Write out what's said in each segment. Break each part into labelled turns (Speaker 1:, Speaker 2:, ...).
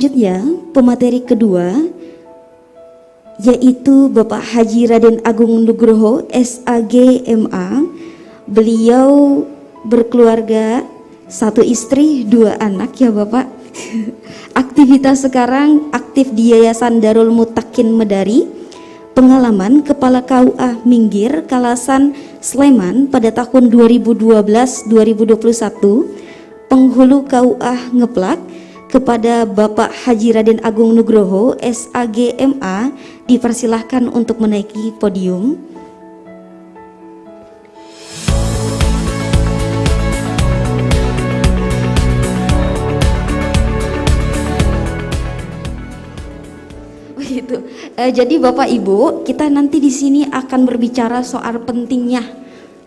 Speaker 1: Selanjutnya, pemateri kedua yaitu Bapak Haji Raden Agung Nugroho, SAG MA. Beliau berkeluarga, 1 istri, 2 anak ya Bapak. Aktivitas sekarang aktif di Yayasan Darul Mutakin Medari. Pengalaman Kepala KUA Minggir, Kalasan, Sleman pada tahun 2012-2021. Penghulu KUA Ngeplak. Kepada Bapak Haji Raden Agung Nugroho, SAG MA, dipersilahkan untuk menaiki podium. Begitu. Jadi Bapak Ibu, kita nanti di sini akan berbicara soal pentingnya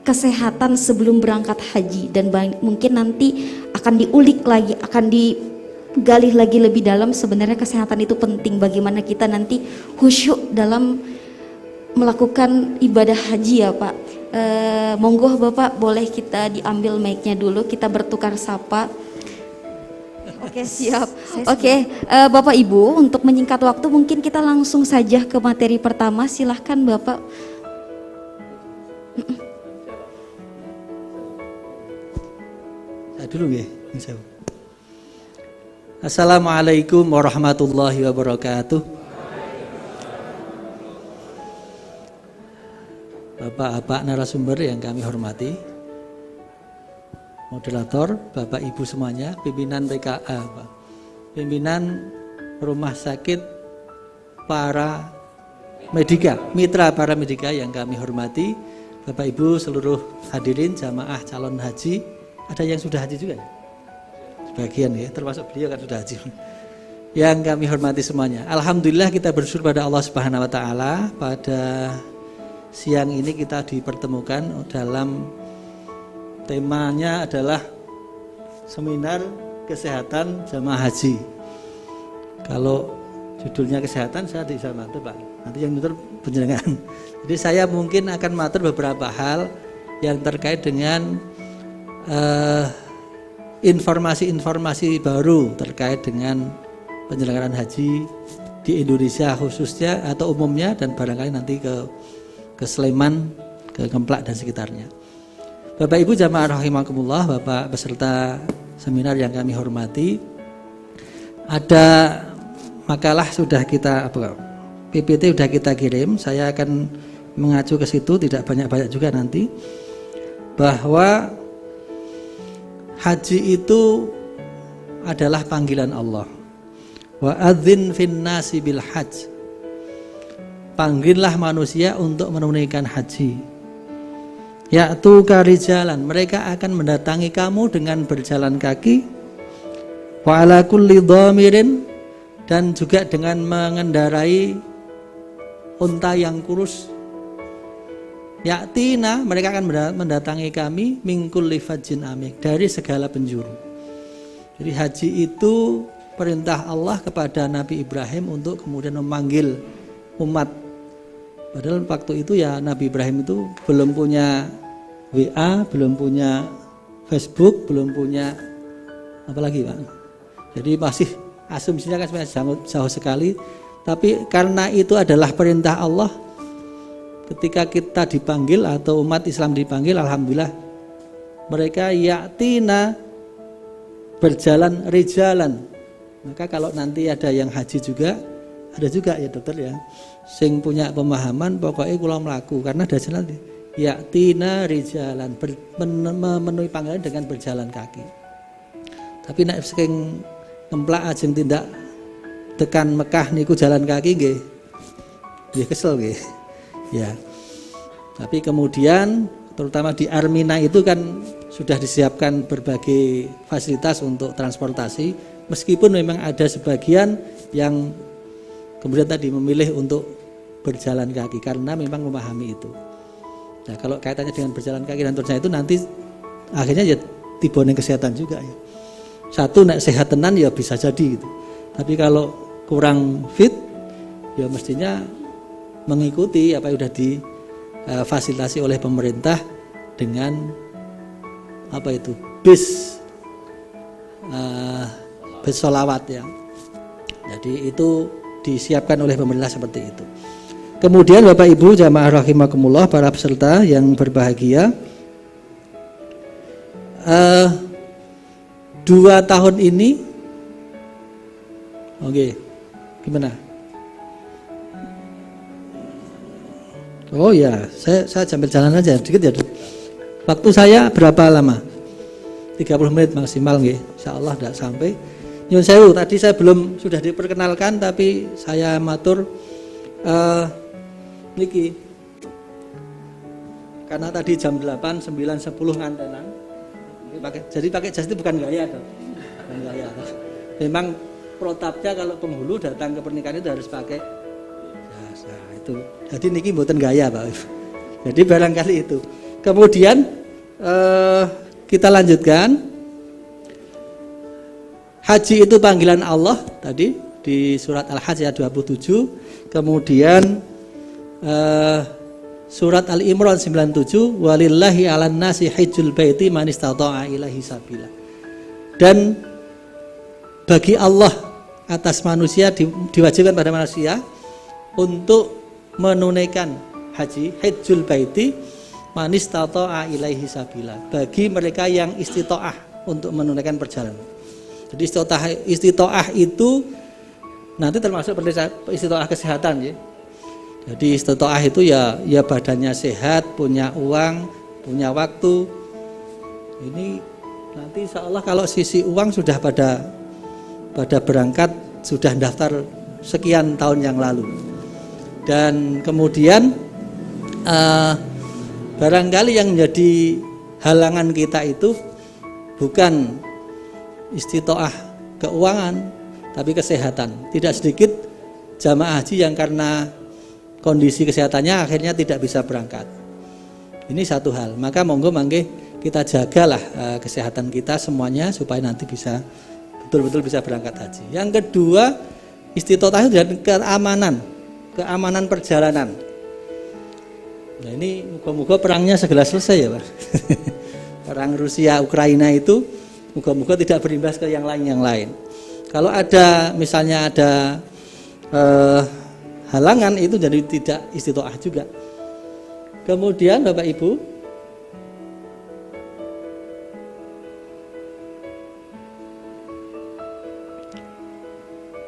Speaker 1: kesehatan sebelum berangkat haji, dan mungkin nanti akan diulik lagi, akan digali lagi lebih dalam. Sebenarnya kesehatan itu penting, bagaimana kita nanti khusyuk dalam melakukan ibadah haji ya Pak. Monggo Bapak, boleh kita diambil mic-nya dulu, kita bertukar sapa. Oke, siap. Oke, Bapak Ibu, untuk menyingkat waktu mungkin kita langsung saja ke materi pertama. Silahkan Bapak.
Speaker 2: Saya dulu ya, saya. Assalamualaikum warahmatullahi wabarakatuh. Bapak-bapak narasumber yang kami hormati, moderator, Bapak Ibu semuanya, pimpinan PKA, pimpinan Rumah Sakit Para Medika, mitra para medika yang kami hormati, Bapak Ibu seluruh hadirin jamaah calon haji. Ada yang sudah haji juga ya? Sebagian ya, termasuk beliau kan sudah haji. Yang kami hormati semuanya, alhamdulillah kita bersyukur pada Allah Subhanahu wa taala, pada siang ini kita dipertemukan dalam temanya adalah seminar kesehatan jamaah haji. Kalau judulnya kesehatan, saya bisa matur Pak, nanti yang matur panjenengan. Jadi saya mungkin akan matur beberapa hal yang terkait dengan informasi-informasi baru terkait dengan penyelenggaraan haji di Indonesia khususnya atau umumnya, dan barangkali nanti ke Sleman, ke Ngeplak dan sekitarnya. Bapak Ibu jamaah rahimakumullah, Bapak peserta seminar yang kami hormati, ada makalah sudah kita PPT sudah kita kirim. Saya akan mengacu ke situ, tidak banyak-banyak juga nanti, bahwa haji itu adalah panggilan Allah. Wa adzin fin nasi bil hajj. Panggillah manusia untuk menunaikan haji. Ya'tuka rijalan, mereka akan mendatangi kamu dengan berjalan kaki. Wa ala kulli dhamirin, dan juga dengan mengendarai unta yang kurus. Ya'tina, mereka akan mendatangi kami min kulli fajjin amik, dari segala penjuru. Jadi haji itu perintah Allah kepada Nabi Ibrahim untuk kemudian memanggil umat. Padahal waktu itu ya Nabi Ibrahim itu belum punya WA, belum punya Facebook, belum punya apa lagi Pak. Jadi masih asumsinya kan sebenarnya jauh sekali. Tapi karena itu adalah perintah Allah, ketika kita dipanggil atau umat Islam dipanggil, alhamdulillah mereka ya'tina, berjalan rijalan. Maka kalau nanti ada yang haji juga, ada juga ya dokter ya, sing punya pemahaman pokoknya kula mlaku, karena ada jalan ya'tina rijalan, memenuhi panggilan dengan berjalan kaki. Tapi nek saking Ngeplak ajeng tindak tekan Mekah niku jalan kaki nggih. Nggih kesel nggih. Ya. Tapi kemudian terutama di Armina itu kan sudah disiapkan berbagai fasilitas untuk transportasi, meskipun memang ada sebagian yang kemudian tadi memilih untuk berjalan kaki karena memang memahami itu. Nah, kalau kaitannya dengan berjalan kaki dan turunnya itu nanti akhirnya ya tiboning kesehatan juga ya. Satu nek sehat tenan ya bisa jadi gitu. Tapi kalau kurang fit ya mestinya mengikuti apa yang sudah difasilitasi oleh pemerintah dengan apa itu bis sholawat ya. Jadi itu disiapkan oleh pemerintah seperti itu. Kemudian Bapak Ibu jamaah rahimakumullah, para peserta yang berbahagia, 2 tahun ini, oke, gimana? Oh ya, saya sambil jalan aja, sedikit ya. Waktu saya berapa lama? 30 menit maksimal, nggih. Insyaallah tidak sampai. Nyun sewu, tadi saya belum sudah diperkenalkan, tapi saya matur niki. Karena tadi jam 8, 9, 10 ngantenan. Jadi pakai jas itu bukan gaya toh. Bukan gaya toh. Memang protapnya kalau penghulu datang ke pernikahan itu harus pakai jas. Nah, itu. Jadi niki mboten gaya, Pak. Jadi barangkali itu. Kemudian kita lanjutkan. Haji itu panggilan Allah tadi di surat Al-Hajj ayat 27. Kemudian surat Al-Imran 97, walillahi 'alan nasi hajjul baiti man istata'a ilaihi sabila. Dan bagi Allah atas manusia diwajibkan pada manusia untuk menunaikan haji hajjul baiti man istata'a ilaihi sabila, bagi mereka yang istita'ah untuk menunaikan perjalanan. Jadi istita'ah itu nanti termasuk istita'ah kesehatan ya. Jadi istita'ah itu ya badannya sehat, punya uang, punya waktu. Ini nanti insyaallah kalau sisi uang sudah pada berangkat, sudah daftar sekian tahun yang lalu. Dan kemudian barangkali yang menjadi halangan kita itu bukan istita'ah keuangan, tapi kesehatan. Tidak sedikit jamaah haji yang karena kondisi kesehatannya akhirnya tidak bisa berangkat. Ini satu hal. Maka monggo mangke kita jagalah kesehatan kita semuanya supaya nanti bisa betul-betul bisa berangkat haji. Yang kedua, istita'ah dan keamanan perjalanan. Nah ini moga-moga perangnya segera selesai ya Pak. Perang Rusia Ukraina itu moga-moga tidak berimbas ke yang lain. Kalau ada misalnya ada halangan itu jadi tidak istita'ah juga. Kemudian Bapak Ibu,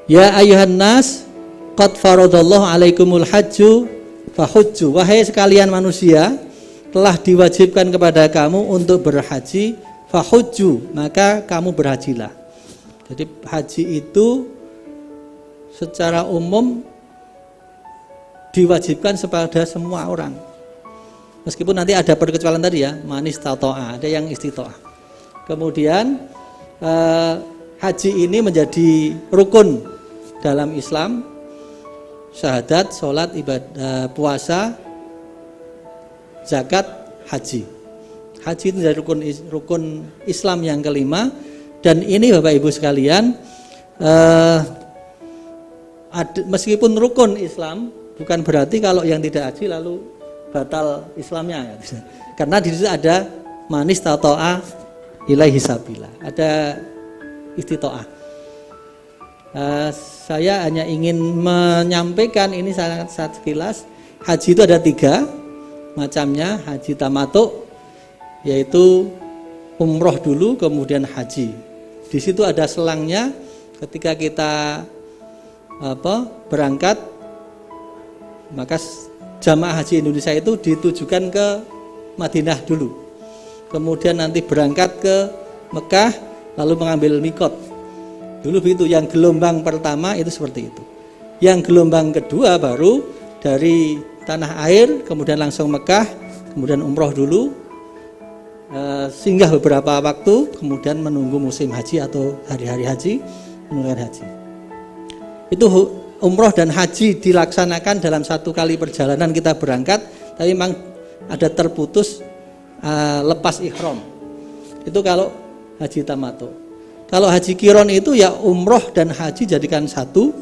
Speaker 2: ya ayuhan nas qad faradallahu alaikumul hajju fahujju. Wahai sekalian manusia, telah diwajibkan kepada kamu untuk berhaji, fahujju, maka kamu berhajilah. Jadi haji itu secara umum diwajibkan kepada semua orang. Meskipun nanti ada perkecualian tadi ya, manis tato'a, ada yang istita'ah. Kemudian haji ini menjadi rukun dalam Islam, syahadat, sholat, ibadah, puasa, zakat, haji. Haji itu menjadi rukun Islam yang kelima. Dan ini Bapak Ibu sekalian, meskipun rukun Islam, bukan berarti kalau yang tidak haji lalu batal Islamnya. Karena di situ ada manis tato'a ilaihi sabila, ada istita'ah. Saya hanya ingin menyampaikan ini sangat sekilas. Haji itu ada 3 macamnya. Haji tamattu, yaitu umroh dulu kemudian haji. Di situ ada selangnya. Ketika kita berangkat, maka jamaah haji Indonesia itu ditujukan ke Madinah dulu, kemudian nanti berangkat ke Mekah, lalu mengambil mikot dulu begitu. Yang gelombang pertama itu seperti itu. Yang gelombang kedua baru dari tanah air kemudian langsung Mekah, kemudian umroh dulu, singgah beberapa waktu, kemudian menunggu musim haji atau hari-hari haji, menunaikan haji. Itu umroh dan haji dilaksanakan dalam satu kali perjalanan kita berangkat, tapi memang ada terputus lepas ihram. Itu kalau haji tamattu. Kalau haji qiron itu ya umroh dan haji jadikan satu,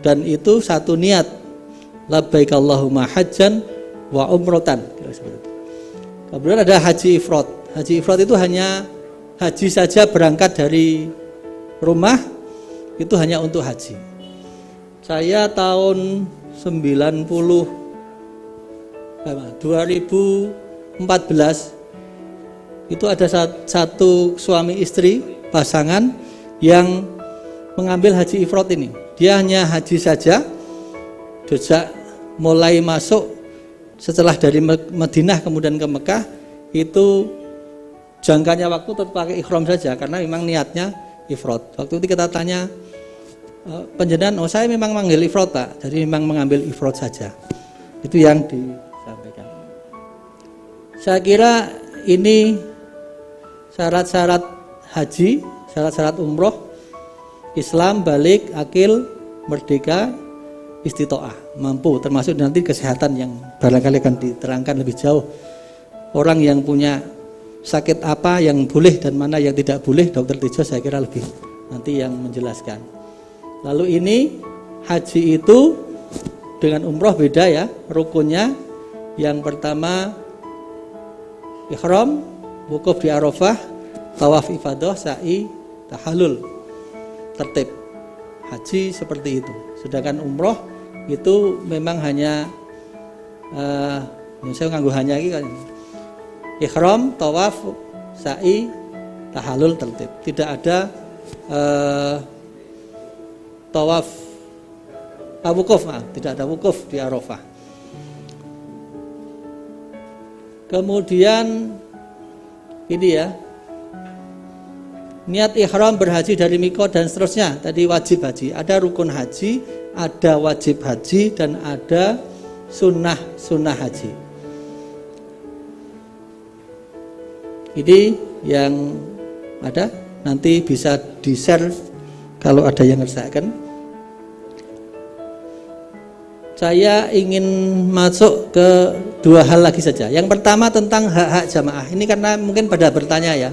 Speaker 2: dan itu satu niat, labbaik Allahumma hajjan wa umrotan. Kemudian ada haji ifrad. Haji ifrad itu hanya haji saja, berangkat dari rumah itu hanya untuk haji. Saya tahun 2014 itu ada satu suami istri pasangan yang mengambil haji ifrad ini. Dia hanya haji saja, sejak mulai masuk setelah dari Madinah kemudian ke Mekah itu jangkanya waktu tetap pakai ihram saja karena memang niatnya ifrad. Waktu itu kita tanya penjenengan, saya memang mengambil ifrad Pak, jadi memang mengambil ifrad saja. Itu yang disampaikan. Saya kira ini syarat-syarat haji, syarat-syarat umroh, Islam, balik, akil, merdeka, istitoah, mampu, termasuk nanti kesehatan yang barangkali akan diterangkan lebih jauh. Orang yang punya sakit apa yang boleh dan mana yang tidak boleh, Dr. Tejo saya kira lebih nanti yang menjelaskan. Lalu ini haji itu dengan umroh beda ya, rukunnya. Yang pertama ihram, wukuf di Arafah, tawaf ifadah, sa'i, tahallul, tertib. Haji seperti itu. Sedangkan umroh itu memang hanya saya nganggo hanya iki kan. Ihram, tawaf, sa'i, tahallul, tertib. Tidak ada tawaf wukuf, tidak ada wukuf di Arafah. Kemudian ini ya, niat ihram berhaji dari mikot dan seterusnya. Tadi wajib haji, ada rukun haji, ada wajib haji, dan ada sunnah haji. Ini yang ada, nanti bisa di-share kalau ada yang ngerjakan. Saya ingin masuk ke dua hal lagi saja. Yang pertama tentang hak-hak jamaah. Ini karena mungkin pada bertanya ya,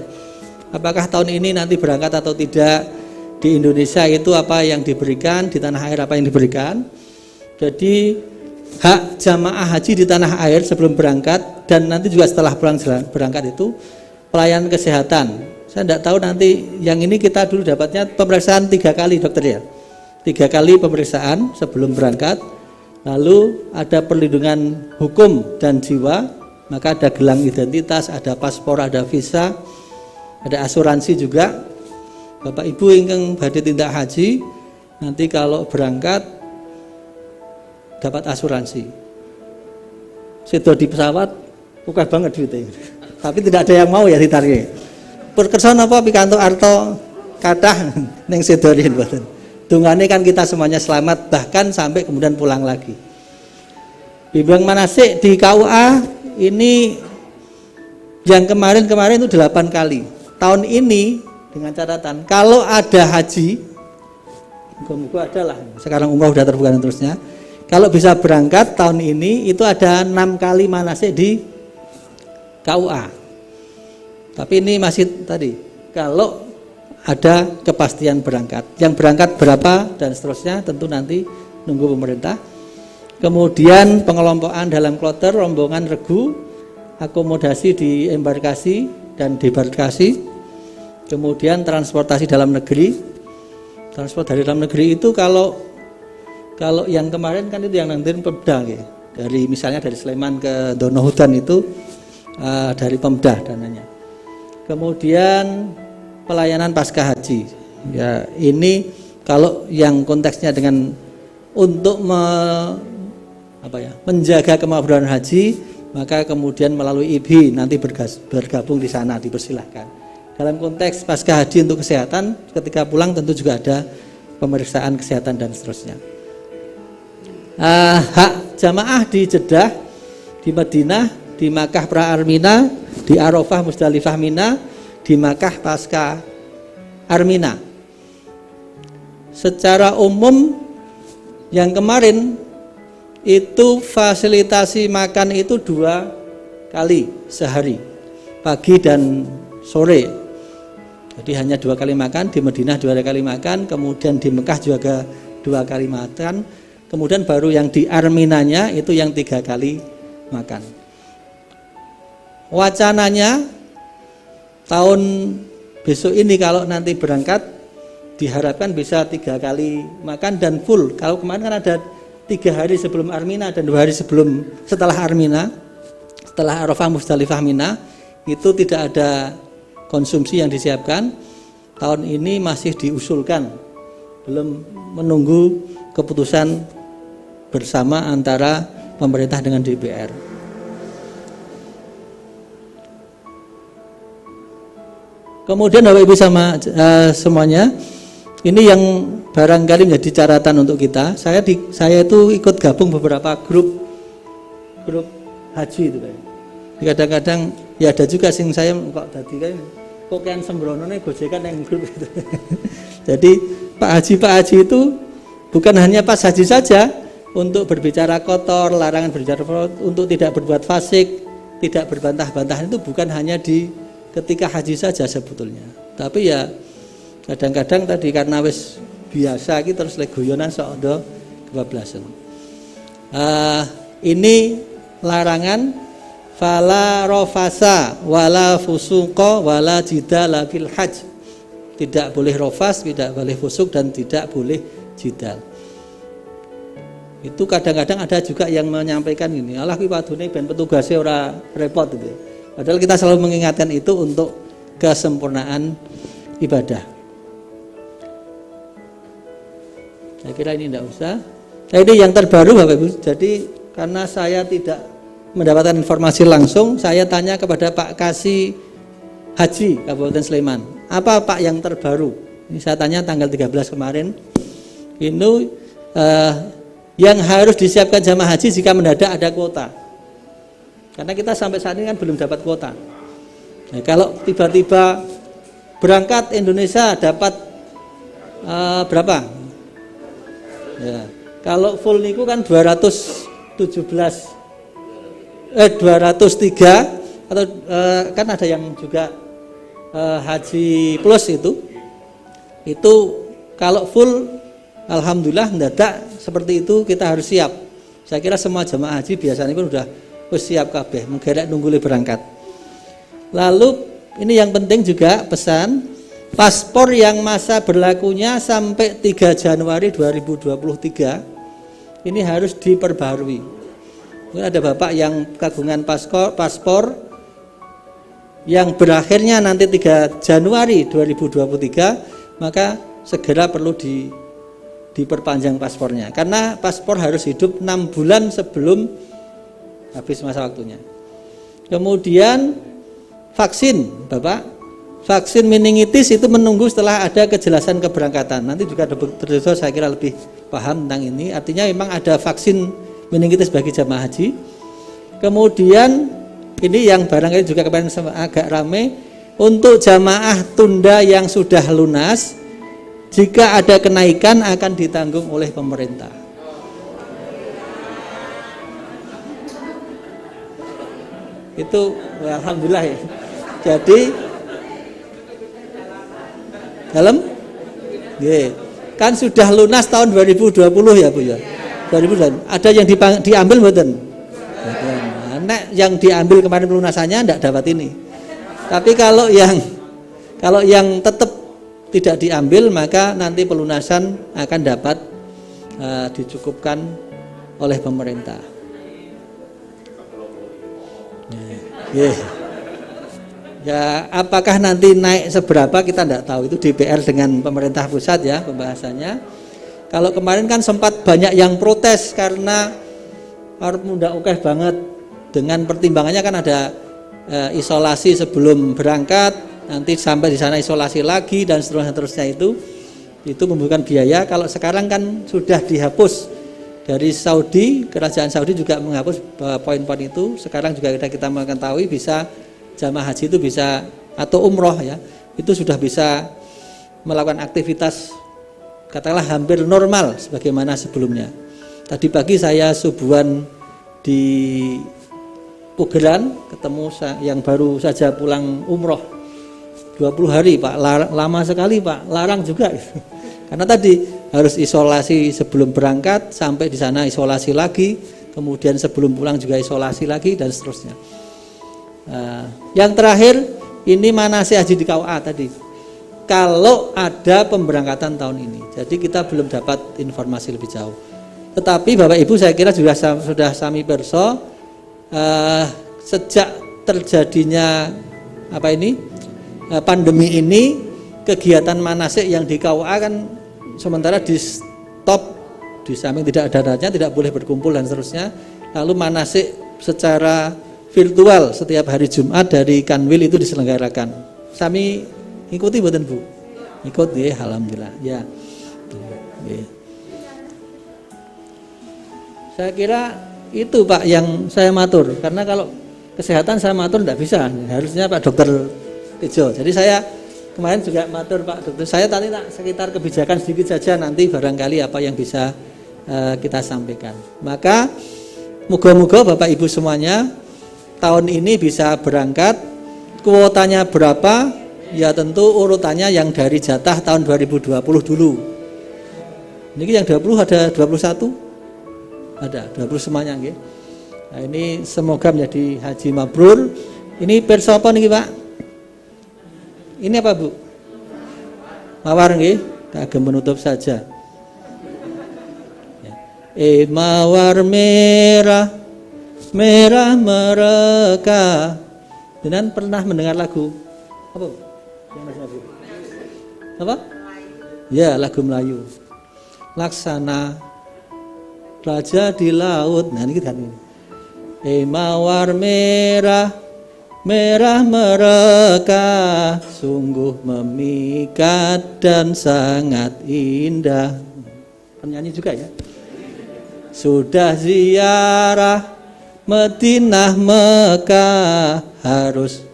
Speaker 2: apakah tahun ini nanti berangkat atau tidak, di Indonesia itu apa yang diberikan, di tanah air apa yang diberikan. Jadi hak jamaah haji di tanah air sebelum berangkat dan nanti juga setelah pulang berangkat itu pelayanan kesehatan. Saya tidak tahu nanti yang ini kita dulu dapatnya pemeriksaan 3 kali dokter ya, 3 kali pemeriksaan sebelum berangkat. Lalu ada perlindungan hukum dan jiwa, maka ada gelang identitas, ada paspor, ada visa, ada asuransi juga. Bapak Ibu ingkang badhe tindak haji, nanti kalau berangkat dapat asuransi. Sedo di pesawat, bukan banget duitnya. Tapi tidak ada yang mau ya ditarik. Perkersa napa pikantuk arto kathah ning sedo riyen mboten. Dungane kan kita semuanya selamat, bahkan sampai kemudian pulang lagi. Bimbang manasik di KUA ini yang kemarin itu 8 kali. Tahun ini dengan catatan kalau ada haji, muga-muga ada lah. Sekarang umroh sudah terbuka dan terusnya. Kalau bisa berangkat tahun ini itu ada 6 kali manasik di KUA. Tapi ini masih tadi kalau ada kepastian berangkat. Yang berangkat berapa dan seterusnya tentu nanti nunggu pemerintah. Kemudian pengelompokan dalam kloter, rombongan regu, akomodasi di embarkasi dan debarkasi. Kemudian transportasi dalam negeri. Transport dari dalam negeri itu kalau yang kemarin kan itu yang nanti Pemda ya. Dari misalnya dari Sleman ke Donohudan itu dari Pemda dananya. Kemudian pelayanan pasca haji. Ya, ini kalau yang konteksnya dengan untuk menjaga kemakburan haji, maka kemudian melalui IBHI nanti bergabung di sana, dipersilahkan. Dalam konteks pasca haji untuk kesehatan, ketika pulang tentu juga ada pemeriksaan kesehatan dan seterusnya. Hak jamaah di Jeddah, di Madinah, di Makkah pra-Armina, di Arafah Musdalifah Mina, di Makkah pasca Armina. Secara umum yang kemarin itu fasilitasi makan itu 2 kali sehari, pagi dan sore. Jadi hanya 2 kali makan, di Madinah 2 kali makan, kemudian di Mekah juga 2 kali makan, kemudian baru yang di Arminanya itu yang 3 kali makan. Wacananya tahun besok ini kalau nanti berangkat diharapkan bisa 3 kali makan dan full. Kalau kemarin kan ada 3 hari sebelum Armina dan 2 hari setelah Armina, setelah Arafah, Muzdalifah, Mina, itu tidak ada konsumsi yang disiapkan. Tahun ini masih diusulkan, belum menunggu keputusan bersama antara pemerintah dengan DPR. Kemudian Bapak Ibu sama semuanya, ini yang barangkali menjadi catatan untuk kita. Saya itu ikut gabung beberapa grup haji itu kan. Kadang-kadang ya ada juga sing saya kok tadi kan kok kan sembrono nih gojekan yang grup itu. Jadi Pak Haji itu bukan hanya pas haji saja untuk berbicara kotor, larangan berbicara untuk tidak berbuat fasik, tidak berbantah-bantahan, itu bukan hanya di ketika haji saja sebetulnya. Tapi ya kadang-kadang tadi karena wis biasa iki terus guyonan sok ndo kebablasan. Ini larangan fala rofasa wala fusuqa wala jidala fil hajj. Tidak boleh rofas, tidak boleh fusuk, dan tidak boleh jidal. Itu kadang-kadang ada juga yang menyampaikan ini, alah kuwi wadune ben petugasnya ora repot gitu. Padahal kita selalu mengingatkan itu untuk kesempurnaan ibadah. Saya kira ini tidak usah. Nah, ini yang terbaru Bapak Ibu. Jadi karena saya tidak mendapatkan informasi langsung, saya tanya kepada Pak Kasih Haji Kabupaten Sleman. Apa Pak yang terbaru? Ini saya tanya tanggal 13 kemarin. Ini yang harus disiapkan jamaah haji jika mendadak ada kuota. Karena kita sampai saat ini kan belum dapat kuota. Nah, kalau tiba-tiba berangkat Indonesia dapat berapa? Ya, kalau full niku kan 203 atau kan ada yang juga haji plus itu kalau full alhamdulillah mendadak seperti itu kita harus siap. Saya kira semua jamaah haji biasanya pun udah siap kabeh, menggerek nunggu berangkat. Lalu ini yang penting juga pesan, paspor yang masa berlakunya sampai 3 Januari 2023 ini harus diperbarui. Mungkin ada Bapak yang kagungan paspor yang berakhirnya nanti 3 Januari 2023, maka segera perlu diperpanjang paspornya. Karena paspor harus hidup 6 bulan sebelum habis masa waktunya. Kemudian vaksin, Bapak, vaksin meningitis itu menunggu setelah ada kejelasan keberangkatan. Nanti juga Dr. Joso saya kira lebih paham tentang ini. Artinya memang ada vaksin meningitis bagi jamaah haji. Kemudian ini yang barangkali juga kemarin agak rame, untuk jamaah tunda yang sudah lunas, jika ada kenaikan akan ditanggung oleh pemerintah. Itu alhamdulillah ya. Jadi dalam kan sudah lunas tahun 2020 ya Bu ya. 2020. Ada yang diambil mboten? Nek yang diambil kemarin pelunasannya enggak dapat ini. Tapi kalau yang tetap tidak diambil, maka nanti pelunasan akan dapat dicukupkan oleh pemerintah. Ya, apakah nanti naik seberapa kita tidak tahu, itu DPR dengan pemerintah pusat ya pembahasannya. Kalau kemarin kan sempat banyak yang protes karena harus mudah oke banget, dengan pertimbangannya kan ada isolasi sebelum berangkat, nanti sampai di sana isolasi lagi dan seterusnya itu membutuhkan biaya. Kalau sekarang kan sudah dihapus dari Saudi, kerajaan Saudi juga menghapus poin-poin itu. Sekarang juga kita mengetahui bisa jamaah haji itu bisa, atau umroh ya, itu sudah bisa melakukan aktivitas katakanlah hampir normal sebagaimana sebelumnya. Tadi pagi saya subuhan di Pugelan, ketemu yang baru saja pulang umroh 20 hari Pak, lama sekali Pak, larang juga karena tadi harus isolasi sebelum berangkat, sampai di sana isolasi lagi, kemudian sebelum pulang juga isolasi lagi dan seterusnya. Yang terakhir ini manasik haji di KUA tadi. kalau ada pemberangkatan tahun ini. Jadi kita belum dapat informasi lebih jauh. Tetapi Bapak Ibu saya kira juga sudah sami perso, sejak terjadinya pandemi ini, kegiatan manasik yang di KUA kan sementara di stop, di samping tidak ada datanya, tidak boleh berkumpul dan seterusnya. Lalu manasik secara virtual setiap hari Jumat dari Kanwil itu diselenggarakan. Sami ikuti mboten Bu? Ikut ya, alhamdulillah. Ya. Saya kira itu Pak yang saya matur, karena kalau kesehatan saya matur tidak bisa, harusnya Pak Dokter Tejo. Jadi saya kemarin juga matur Pak Dokter, saya tadi tak sekitar kebijakan sedikit saja, nanti barangkali apa yang bisa kita sampaikan. Maka moga-moga Bapak Ibu semuanya tahun ini bisa berangkat. Kuotanya berapa? Ya tentu urutannya yang dari jatah tahun 2020 dulu. Ini yang 20 ada 21? Ada 20 semuanya nggih. Nah, ini semoga menjadi haji mabrur. Ini perso apa niki Pak? Ini apa Bu? Mawar nggih, kagem menutup saja. Mawar merah, merah mereka. Dengan pernah mendengar lagu apa? Apa? Ya, lagu Melayu. Laksana raja di laut. Nah ini kan ini. Mawar merah, merah mereka, sungguh memikat dan sangat indah. Penyanyi juga ya. Sudah ziarah Madinah Mekah, harus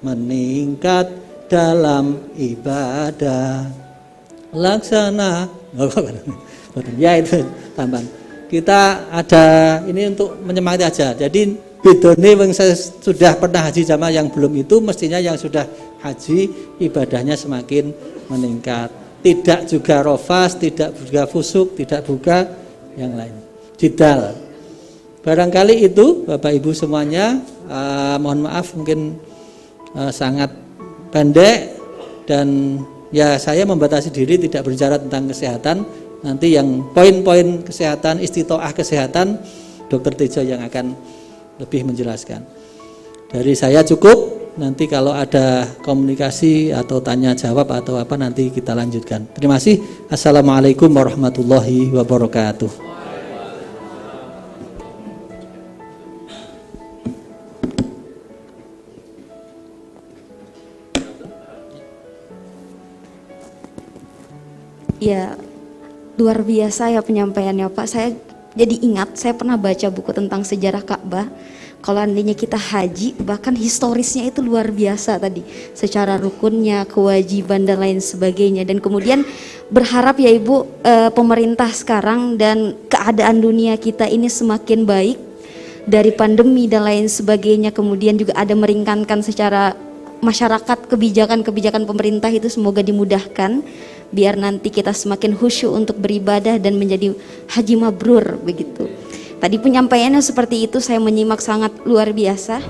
Speaker 2: meningkat dalam ibadah. Laksana. Ya itu tambahan. Kita ada ini untuk menyemangati aja. Jadi bedone yang saya sudah pernah haji jamaah yang belum itu, mestinya yang sudah haji ibadahnya semakin meningkat. Tidak juga rofas, tidak juga fusuk, tidak juga yang lain. Jidal. Barangkali itu Bapak Ibu semuanya, mohon maaf mungkin sangat pendek, dan ya saya membatasi diri tidak berbicara tentang kesehatan. Nanti yang poin-poin kesehatan, istitoah kesehatan, Dokter Tejo yang akan lebih menjelaskan. Dari saya cukup, nanti kalau ada komunikasi atau tanya jawab atau apa nanti kita lanjutkan. Terima kasih. Assalamualaikum warahmatullahi wabarakatuh.
Speaker 1: Ya, luar biasa ya penyampaiannya Pak. Saya jadi ingat, saya pernah baca buku tentang sejarah Ka'bah. Kalau andainya kita haji, bahkan historisnya itu luar biasa tadi, secara rukunnya, kewajiban dan lain sebagainya. Dan kemudian berharap ya Ibu, pemerintah sekarang dan keadaan dunia kita ini semakin baik dari pandemi dan lain sebagainya. Kemudian juga ada meringankan secara masyarakat, kebijakan-kebijakan pemerintah itu semoga dimudahkan, biar nanti kita semakin khusyuk untuk beribadah dan menjadi haji mabrur begitu. Tadi penyampaiannya seperti itu, saya menyimak sangat luar biasa.